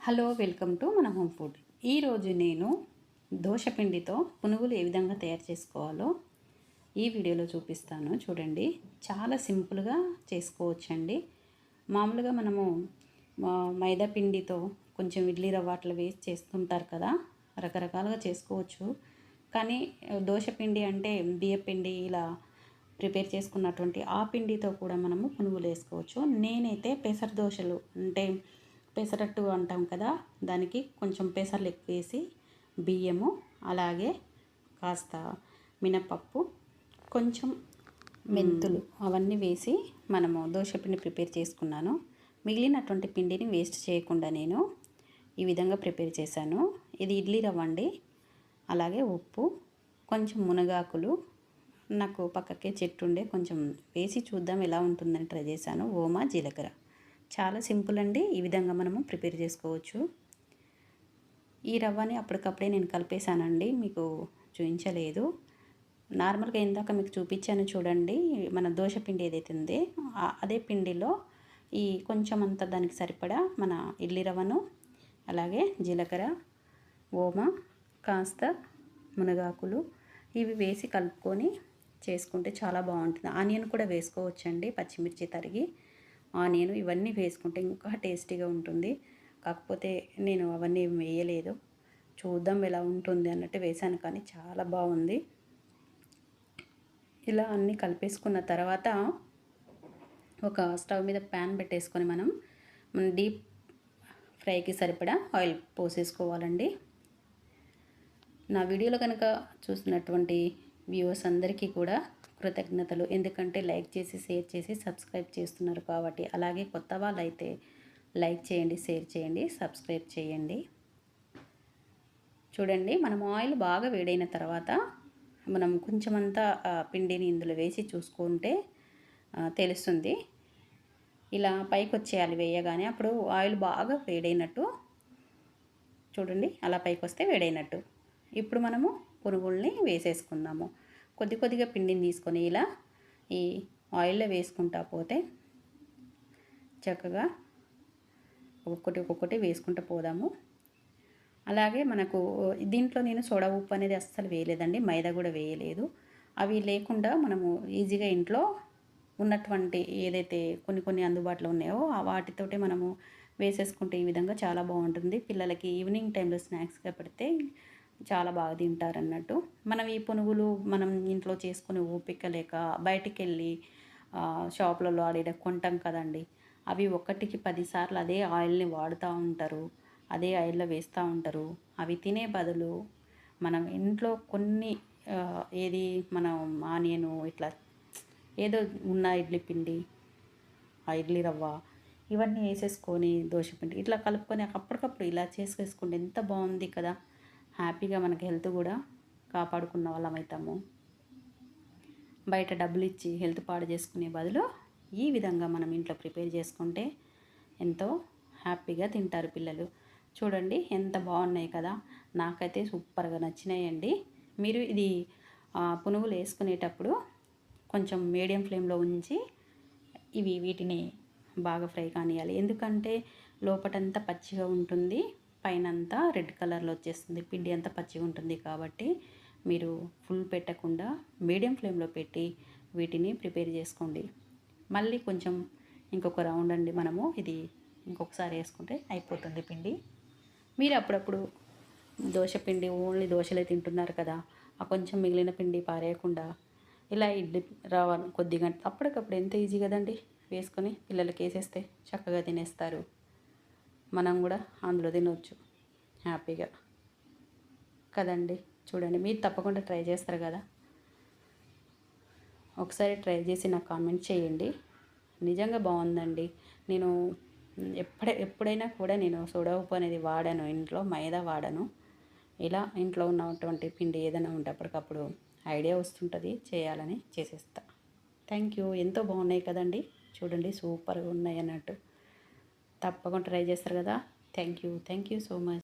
Hello, welcome to మన home food. ఈరోజు నేను దోసపిండితో పునుగులు ఏ విధంగా తయారు చేసుకోవాలో ఈ వీడియోలో చూపిస్తాను. చూడండి, చాలా సింపుల్గా చేసుకోవచ్చండి. మామూలుగా మనము మైదా పిండితో కొంచెం ఇడ్లీ రవ్వ అట్లా వేసి చేస్తుంటారు కదా, రకరకాలుగా చేసుకోవచ్చు. కానీ దోసపిండి అంటే బియ్యపిండి ఇలా ప్రిపేర్ చేసుకున్నటువంటి ఆ పిండితో కూడా మనము పునుగులు వేసుకోవచ్చు. నేనైతే పెసర దోశలు అంటే పెసరట్టు అంటాం కదా, దానికి కొంచెం పెసర్లు ఎక్కువ వేసి బియ్యము అలాగే కాస్త మినపప్పు కొంచెం మెంతులు అవన్నీ వేసి మనము దోశపిండి ప్రిపేర్ చేసుకున్నాను. మిగిలినటువంటి పిండిని వేస్ట్ చేయకుండా నేను ఈ విధంగా ప్రిపేర్ చేశాను. ఇది ఇడ్లీ రవ్వ అండి. అలాగే ఉప్పు, కొంచెం మునగాకులు, నాకు పక్కకే చెట్టు ఉండే కొంచెం వేసి చూద్దాం ఎలా ఉంటుందని ట్రై చేశాను. ఓమా, జీలకర్ర. చాలా సింపుల్ అండి. ఈ విధంగా మనము ప్రిపేర్ చేసుకోవచ్చు. ఈ రవ్వని అప్పటికప్పుడే నేను కలిపేశానండి, మీకు చూపించలేదు. నార్మల్గా ఇందాక మీకు చూపించాను చూడండి, మన దోశ పిండి ఏదైతే ఉందో అదే పిండిలో ఈ కొంచెం అంతా దానికి సరిపడా మన ఇడ్లీ రవ్వను అలాగే జీలకర్ర, ఓమ, కాస్త మునగాకులు ఇవి వేసి కలుపుకొని చేసుకుంటే చాలా బాగుంటుంది. ఆనియన్ కూడా వేసుకోవచ్చండి, పచ్చిమిర్చి తరిగి ఆనియన్ ఇవన్నీ వేసుకుంటే ఇంకా టేస్టీగా ఉంటుంది. కాకపోతే నేను అవన్నీ వేయలేదు, చూద్దాం ఎలా ఉంటుంది అన్నట్టు వేసాను, కానీ చాలా బాగుంది. ఇలా అన్నీ కలిపేసుకున్న తర్వాత ఒక స్టవ్ మీద ప్యాన్ పెట్టేసుకొని మనం డీప్ ఫ్రైకి సరిపడా ఆయిల్ పోసేసుకోవాలండి. నా వీడియోలో కనుక చూసినటువంటి వ్యూవర్స్ అందరికీ కూడా కృతజ్ఞతలు. ఎందుకంటే లైక్ చేసి, షేర్ చేసి, సబ్స్క్రైబ్ చేస్తున్నారు కాబట్టి. అలాగే కొత్త వాళ్ళు అయితే లైక్ చేయండి, షేర్ చేయండి, సబ్స్క్రైబ్ చేయండి. చూడండి, మనం ఆయిల్ బాగా వేడైన తర్వాత మనం కొంచెమంతా పిండిని ఇందులో వేసి చూసుకుంటే తెలుస్తుంది. ఇలా పైకి వచ్చేయాలి వేయగానే, అప్పుడు ఆయిల్ బాగా వేడైనట్టు. చూడండి, అలా పైకి వస్తే వేడైనట్టు. ఇప్పుడు మనము పునుగుల్ని వేసేసుకుందాము. కొద్ది కొద్దిగా పిండిని తీసుకొని ఇలా ఈ ఆయిల్లో వేసుకుంటా పోతే చక్కగా ఒక్కొక్కటి వేసుకుంటూ పోదాము. అలాగే మనకు దీంట్లో నేను సోడా ఉప్పు అనేది అస్సలు వేయలేదండి, మైదా కూడా వేయలేదు. అవి లేకుండా మనము ఈజీగా ఇంట్లో ఉన్నటువంటి ఏదైతే కొన్ని అందుబాటులో ఉన్నాయో వాటితోటే మనము వేసేసుకుంటే ఈ విధంగా చాలా బాగుంటుంది. పిల్లలకి ఈవినింగ్ టైంలో స్నాక్స్గా పెడితే చాలా బాగా తింటారన్నట్టు. మనం ఈ పునుగులు మనం ఇంట్లో చేసుకునే ఓపిక లేక బయటికి వెళ్ళి షాపులలో ఆడిన కొంటాం కదండి, అవి ఒకటికి 10 సార్లు అదే ఆయిల్ని వాడుతూ ఉంటారు, అదే ఆయిల్లో వేస్తూ ఉంటారు. అవి తినే బదులు మనం ఇంట్లో కొన్ని ఏది మనం ఆనియను ఇట్లా ఏదో ఉన్న ఇడ్లీ పిండి, ఆ ఇడ్లీ రవ్వ ఇవన్నీ వేసేసుకొని దోశపిండి ఇట్లా కలుపుకొని అప్పటికప్పుడు ఇలా చేసేసుకుంటే ఎంత బాగుంది కదా. హ్యాపీగా మనకి హెల్త్ కూడా కాపాడుకున్న వాళ్ళం అవుతాము. బయట డబ్బులు ఇచ్చి హెల్త్ పాడు చేసుకునే బదులు ఈ విధంగా మనం ఇంట్లో ప్రిపేర్ చేసుకుంటే ఎంతో హ్యాపీగా తింటారు పిల్లలు. చూడండి ఎంత బాగున్నాయి కదా, నాకైతే సూపర్గా నచ్చినాయండి. మీరు ఇది పునుగులు వేసుకునేటప్పుడు కొంచెం మీడియం ఫ్లేమ్లో ఉంచి వీటిని బాగా ఫ్రై కానియాలి. ఎందుకంటే లోపటంతా పచ్చిగా ఉంటుంది, పైనంతా రెడ్ కలర్లో వచ్చేస్తుంది, పిండి అంతా పచ్చిగా ఉంటుంది. కాబట్టి మీరు ఫుల్ పెట్టకుండా మీడియం ఫ్లేమ్లో పెట్టి వీటిని ప్రిపేర్ చేసుకోండి. మళ్ళీ కొంచెం ఇంకొక రౌండ్ అండి, మనము ఇది ఇంకొకసారి వేసుకుంటే అయిపోతుంది పిండి. మీరు అప్పుడప్పుడు దోశ పిండి ఓన్లీ దోశలే తింటున్నారు కదా, ఆ కొంచెం మిగిలిన పిండి పారేయకుండా ఇలా ఇడ్లీ రవ్వ కొద్దిగా అప్పటికప్పుడు ఎంత ఈజీ కదండి, వేసుకొని పిల్లలకి వేసేస్తే చక్కగా తినేస్తారు. మనం కూడా అందులో తినవచ్చు హ్యాపీగా కదండి. చూడండి, మీరు తప్పకుండా ట్రై చేస్తారు కదా, ఒకసారి ట్రై చేసి నాకు కామెంట్ చేయండి. నిజంగా బాగుందండి. నేను ఎప్పుడైనా కూడా నేను సోడా ఉప్పు అనేది వాడాను, ఇంట్లో మైదా వాడాను. ఇలా ఇంట్లో ఉన్నటువంటి పిండి ఏదైనా ఉంటే అప్పటికప్పుడు ఐడియా వస్తుంటుంది, చేయాలని చేసేస్తా. Thank you. ఎంతో బాగున్నాయి కదండి, చూడండి సూపర్గా ఉన్నాయి అన్నట్టు. తప్పకుండా ట్రై చేస్తారు కదా. Thank you so much.